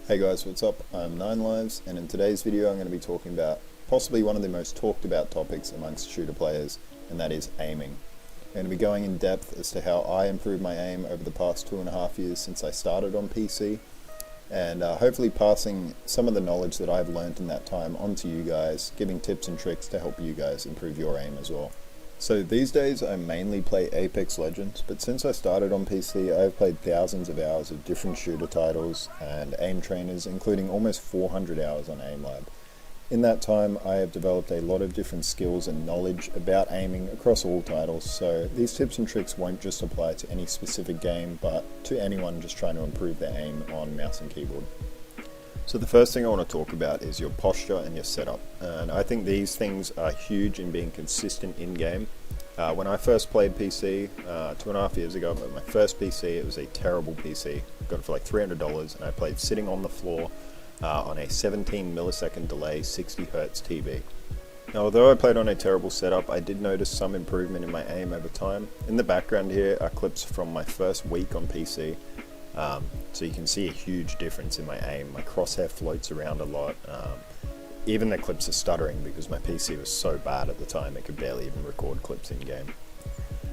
Hey guys, what's up? I'm NineLives, and in today's video I'm going to be talking about possibly one of the most talked about topics amongst shooter players, and that is aiming. I'm going to be going in depth as to how I improved my aim over the past 2.5 years since I started on PC, and hopefully passing some of the knowledge that I've learned in that time onto you guys, giving tips and tricks to help you guys improve your aim as well. So these days I mainly play Apex Legends, but since I started on PC I've played thousands of hours of different shooter titles and aim trainers, including almost 400 hours on AimLab. In that time I have developed a lot of different skills and knowledge about aiming across all titles, so these tips and tricks won't just apply to any specific game but to anyone just trying to improve their aim on mouse and keyboard. So the first thing I want to talk about is your posture and your setup, and I think these things are huge in being consistent in-game. When I first played PC 2.5 years ago, my first PC, it was a terrible PC. I got it for like $300 and I played sitting on the floor on a 17 millisecond delay 60 Hz TV. Now, although I played on a terrible setup, I did notice some improvement in my aim over time. In the background here are clips from my first week on PC. So you can see a huge difference in my aim. My crosshair floats around a lot. Even the clips are stuttering because my PC was so bad at the time it could barely even record clips in game.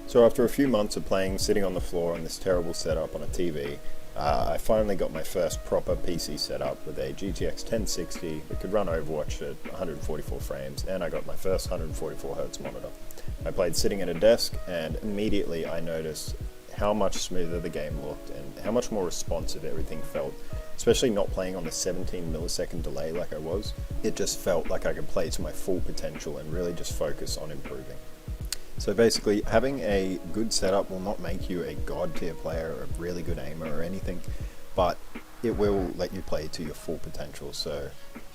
So after a few months of playing sitting on the floor on this terrible setup on a TV, I finally got my first proper PC setup with a GTX 1060 that could run Overwatch at 144 frames, and I got my first 144 Hz monitor. I played sitting at a desk, and immediately I noticed how much smoother the game looked and how much more responsive everything felt, especially not playing on a 17 millisecond delay like I was. It just felt like I could play to my full potential and really just focus on improving. So basically, having a good setup will not make you a god tier player or a really good aimer or anything, but it will let you play to your full potential. So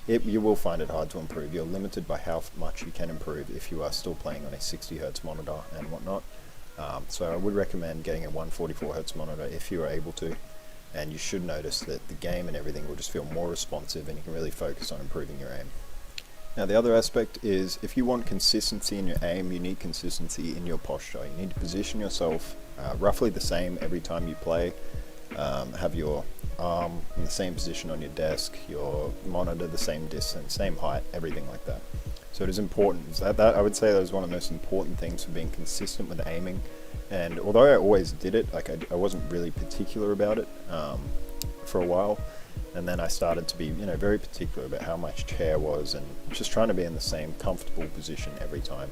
you will find it hard to improve. You're limited by how much you can improve if you are still playing on a 60 Hz monitor and whatnot. So I would recommend getting a 144 Hz monitor if you are able to, and you should notice that the game and everything will just feel more responsive and you can really focus on improving your aim. Now the other aspect is, if you want consistency in your aim, you need consistency in your posture. You need to position yourself roughly the same every time you play. Have your arm in the same position on your desk, your monitor the same distance, same height, everything like that. So it is important. That I would say that is one of the most important things for being consistent with aiming. And although I always did it, like I wasn't really particular about it for a while. And then I started to be, very particular about how my chair was and just trying to be in the same comfortable position every time.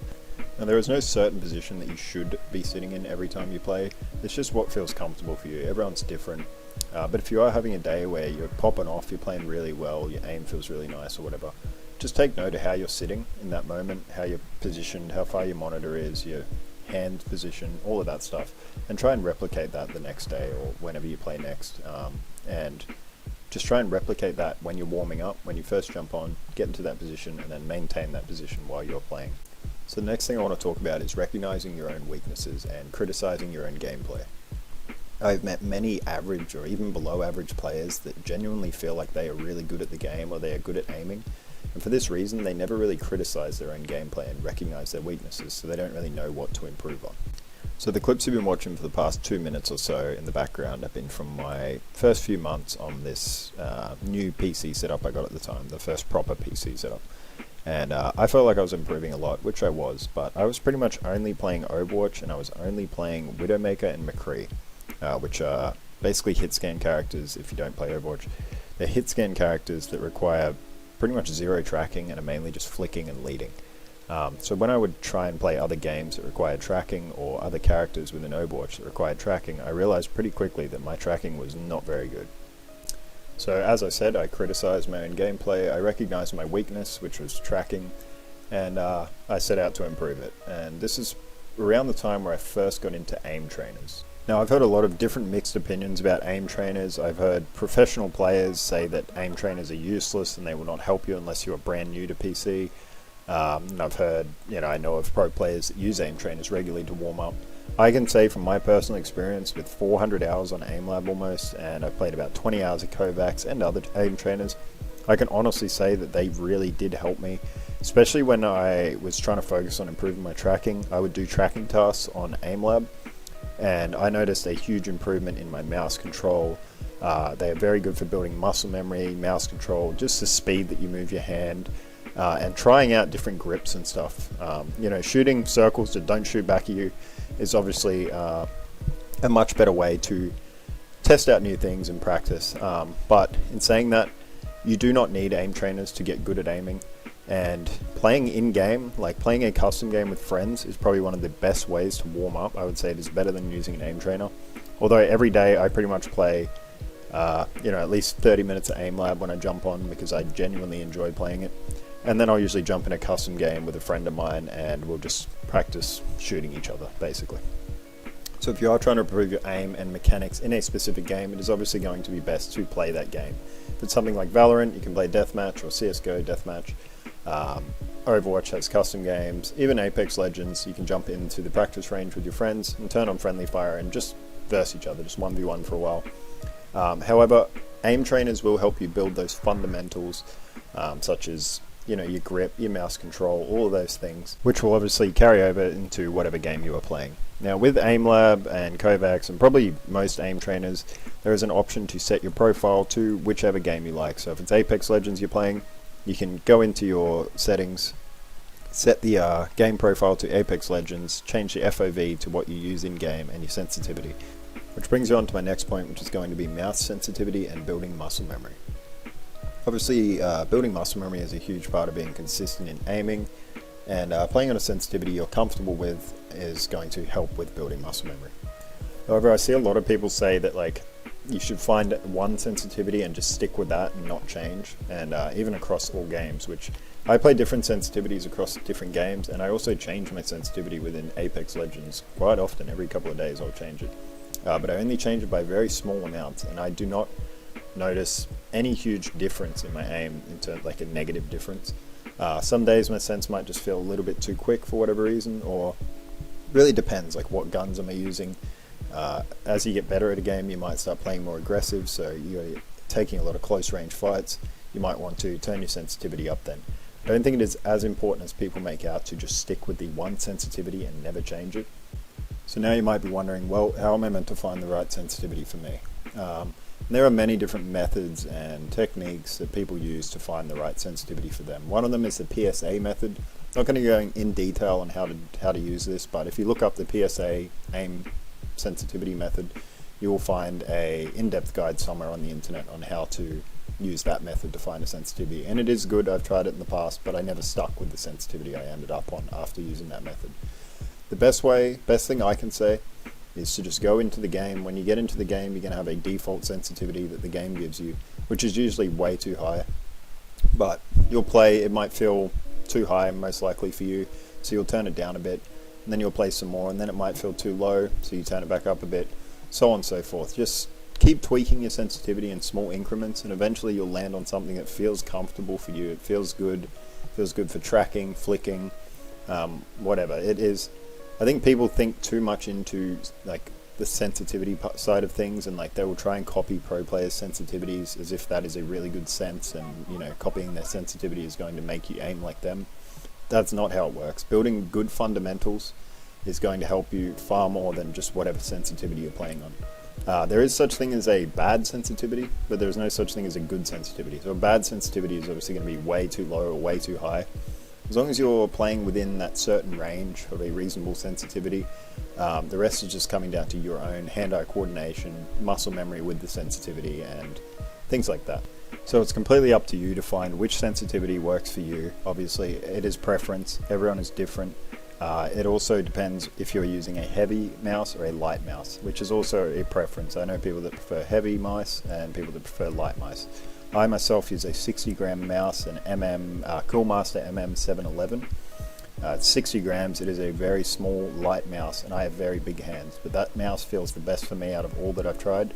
Now there is no certain position that you should be sitting in every time you play. It's just what feels comfortable for you. Everyone's different. But if you are having a day where you're popping off, you're playing really well, your aim feels really nice or whatever, just take note of how you're sitting in that moment, how you're positioned, how far your monitor is, your hand position, all of that stuff, and try and replicate that the next day or whenever you play next. And just try and replicate that when you're warming up, when you first jump on, get into that position, and then maintain that position while you're playing. So the next thing I want to talk about is recognizing your own weaknesses and criticizing your own gameplay. I've met many average or even below average players that genuinely feel like they are really good at the game or they are good at aiming, and for this reason they never really criticize their own gameplay and recognize their weaknesses, so they don't really know what to improve on. So the clips you've been watching for the past 2 minutes or so in the background have been from my first few months on this new PC setup I got at the time, the first proper PC setup. And I felt like I was improving a lot, which I was, but I was pretty much only playing Overwatch, and I was only playing Widowmaker and McCree, which are basically hit-scan characters if you don't play Overwatch. They're hit-scan characters that require pretty much zero tracking and are mainly just flicking and leading. So when I would try and play other games that required tracking, or other characters within Overwatch that required tracking, I realized pretty quickly that my tracking was not very good. So as I said, I criticized my own gameplay, I recognized my weakness, which was tracking, and I set out to improve it. And this is around the time where I first got into aim trainers. Now I've heard a lot of different mixed opinions about aim trainers. I've heard professional players say that aim trainers are useless and they will not help you unless you are brand new to PC. And I've heard, I know of pro players that use aim trainers regularly to warm up. I can say from my personal experience with 400 hours on AimLab almost, and I've played about 20 hours of Kovacs and other aim trainers, I can honestly say that they really did help me, especially when I was trying to focus on improving my tracking. I would do tracking tasks on AimLab, and I noticed a huge improvement in my mouse control, They are very good for building muscle memory, mouse control, just the speed that you move your hand, and trying out different grips and stuff. Shooting circles that don't shoot back at you is obviously a much better way to test out new things and practice. But in saying that, you do not need aim trainers to get good at aiming. And playing in-game, like playing a custom game with friends, is probably one of the best ways to warm up. I would say it is better than using an aim trainer. Although every day I pretty much play at least 30 minutes of aim lab when I jump on, because I genuinely enjoy playing it. And then I'll usually jump in a custom game with a friend of mine and we'll just practice shooting each other, basically. So if you are trying to improve your aim and mechanics in a specific game, it is obviously going to be best to play that game. If it's something like Valorant, you can play Deathmatch, or CSGO Deathmatch. Overwatch has custom games. Even Apex Legends, you can jump into the practice range with your friends and turn on friendly fire and just verse each other, just 1v1 for a while. However, aim trainers will help you build those fundamentals, such as your grip, your mouse control, all of those things, which will obviously carry over into whatever game you are playing. Now with AimLab and Kovacs and probably most aim trainers, there is an option to set your profile to whichever game you like. So if it's Apex Legends you're playing, you can go into your settings, set the game profile to Apex Legends, change the FOV to what you use in game and your sensitivity. Which brings you on to my next point, which is going to be mouse sensitivity and building muscle memory. Obviously, building muscle memory is a huge part of being consistent in aiming, and playing on a sensitivity you're comfortable with is going to help with building muscle memory. However, I see a lot of people say that you should find one sensitivity and just stick with that and not change, and even across all games, which I play different sensitivities across different games, and I also change my sensitivity within Apex Legends quite often. Every couple of days I'll change it. But I only change it by very small amounts, and I do not notice any huge difference in my aim into a negative difference. Some days my sense might just feel a little bit too quick for whatever reason, or really depends what guns am I using. As you get better at a game, you might start playing more aggressive, so you're taking a lot of close range fights, you might want to turn your sensitivity up then. I don't think it is as important as people make out to just stick with the one sensitivity and never change it. So now you might be wondering, well, how am I meant to find the right sensitivity for me? There are many different methods and techniques that people use to find the right sensitivity for them. One of them is the PSA method. I'm not going to go in detail on how to use this, but if you look up the PSA aim sensitivity method, you will find a in-depth guide somewhere on the internet on how to use that method to find a sensitivity. And it is good. I've tried it in the past, but I never stuck with the sensitivity I ended up on after using that method. The best thing I can say is to just go into the game. When you get into the game, you're going to have a default sensitivity that the game gives you, which is usually way too high. But you'll play, it might feel too high most likely for you, so you'll turn it down a bit, and then you'll play some more, and then it might feel too low, so you turn it back up a bit, so on and so forth. Just keep tweaking your sensitivity in small increments, and eventually you'll land on something that feels comfortable for you. It feels good for tracking, flicking, whatever it is. I think people think too much into the sensitivity side of things, and they will try and copy pro players' sensitivities as if that is a really good sense, and copying their sensitivity is going to make you aim like them. That's not how it works. Building good fundamentals is going to help you far more than just whatever sensitivity you're playing on. There is such thing as a bad sensitivity, but there is no such thing as a good sensitivity. So a bad sensitivity is obviously going to be way too low or way too high. As long as you're playing within that certain range of a reasonable sensitivity, the rest is just coming down to your own hand-eye coordination, muscle memory with the sensitivity, and things like that. So it's completely up to you to find which sensitivity works for you. Obviously, it is preference. Everyone is different. It also depends if you're using a heavy mouse or a light mouse, which is also a preference. I know people that prefer heavy mice and people that prefer light mice. I myself use a 60-gram mouse, an Coolmaster MM711. It's 60 grams. It is a very small, light mouse, and I have very big hands. But that mouse feels the best for me out of all that I've tried.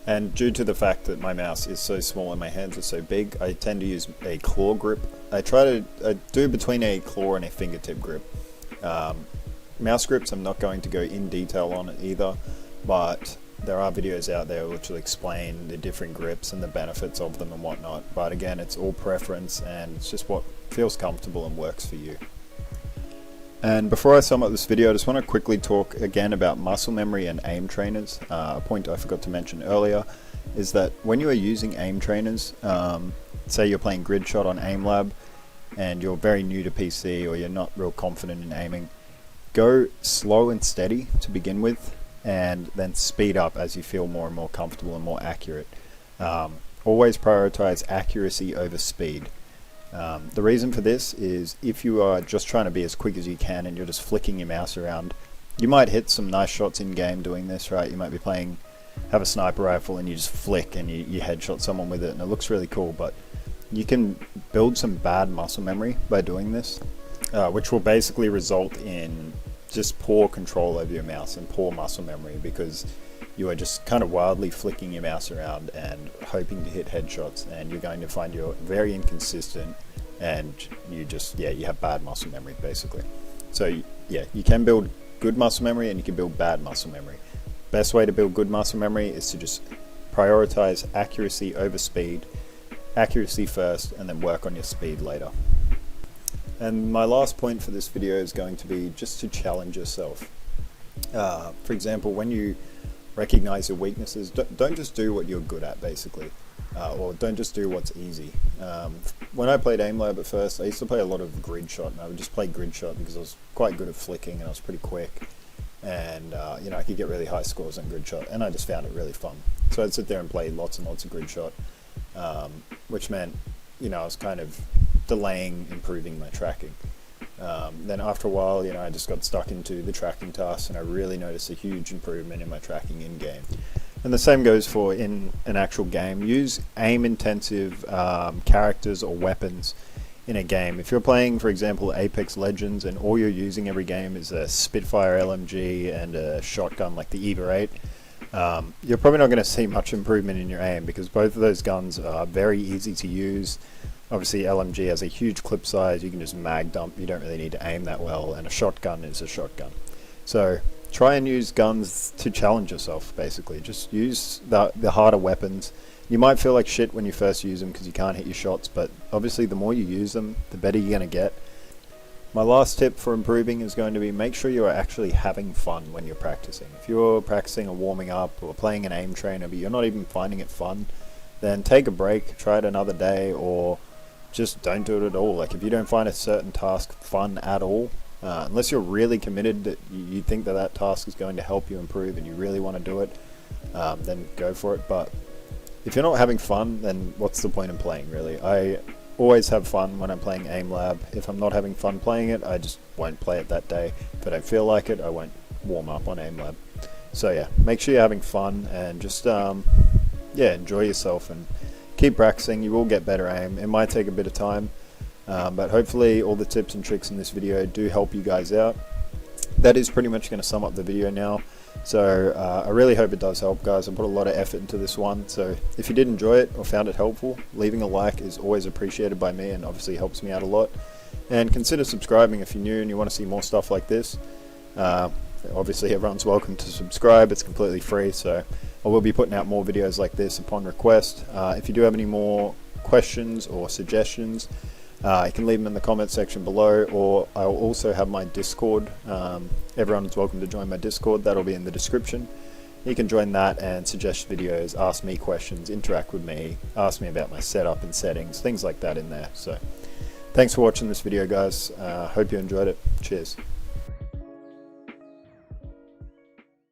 And due to the fact that my mouse is so small and my hands are so big, I tend to use a claw grip. I do between a claw and a fingertip grip. Mouse grips, I'm not going to go in detail on it either, but there are videos out there which will explain the different grips and the benefits of them and whatnot. But again, it's all preference, and it's just what feels comfortable and works for you. And before I sum up this video, I just want to quickly talk again about muscle memory and aim trainers. A point I forgot to mention earlier is that when you are using aim trainers, say you're playing grid shot on AimLab and you're very new to PC or you're not real confident in aiming, go slow and steady to begin with, and then speed up as you feel more and more comfortable and more accurate. Always prioritize accuracy over speed. The reason for this is if you are just trying to be as quick as you can and you're just flicking your mouse around, you might hit some nice shots in game doing this, right? You might be have a sniper rifle and you just flick and you headshot someone with it and it looks really cool, but you can build some bad muscle memory by doing this, which will basically result in just poor control over your mouse and poor muscle memory, because you are just kind of wildly flicking your mouse around and hoping to hit headshots, and you're going to find you're very inconsistent and you have bad muscle memory basically. So yeah, you can build good muscle memory and you can build bad muscle memory. Best way to build good muscle memory is to just prioritize accuracy over speed, accuracy first, and then work on your speed later. And my last point for this video is going to be just to challenge yourself. For example, when you recognize your weaknesses, don't just do what you're good at basically, or don't just do what's easy. When I played AimLab at first, I used to play a lot of grid shot, and I would just play grid shot because I was quite good at flicking and I was pretty quick, and I could get really high scores on grid shot, and I just found it really fun. So I'd sit there and play lots and lots of grid shot, which meant I was kind of delaying improving my tracking. Then after a while, I just got stuck into the tracking tasks, and I really noticed a huge improvement in my tracking in game. And the same goes for in an actual game. Use aim intensive characters or weapons in a game. If you're playing, for example, Apex Legends, and all you're using every game is a Spitfire LMG and a shotgun like the EVA 8, you're probably not going to see much improvement in your aim, because both of those guns are very easy to use. Obviously LMG has a huge clip size, you can just mag dump, you don't really need to aim that well, and a shotgun is a shotgun. So try and use guns to challenge yourself basically. Just use the harder weapons. You might feel like shit when you first use them because you can't hit your shots, but obviously the more you use them, the better you're going to get. My last tip for improving is going to be make sure you are actually having fun when you're practicing. If you're practicing or warming up or playing an aim trainer but you're not even finding it fun, then take a break, try it another day, or just don't do it at all. Like if you don't find a certain task fun at all, unless you're really committed that you think that task is going to help you improve and you really want to do it, then go for it. But if you're not having fun, then what's the point in playing, really? I always have fun when I'm playing AimLab. If I'm not having fun playing it, I just won't play it that day. If I don't feel like it, I won't warm up on AimLab. So yeah, make sure you're having fun and just enjoy yourself and keep practicing. You will get better aim. It might take a bit of time, but hopefully all the tips and tricks in this video do help you guys out. That is pretty much going to sum up the video now. So I really hope it does help, guys. I put a lot of effort into this one, so if you did enjoy it or found it helpful, leaving a like is always appreciated by me and obviously helps me out a lot. And consider subscribing if you're new and you want to see more stuff like this. Obviously everyone's welcome to subscribe, it's completely free, so I will be putting out more videos like this upon request. If you do have any more questions or suggestions, you can leave them in the comment section below, or I will also have my Discord. Everyone is welcome to join my Discord, that'll be in the description. You can join that and suggest videos, ask me questions, interact with me, ask me about my setup and settings, things like that in there. So thanks for watching this video, guys. Hope you enjoyed it. Cheers.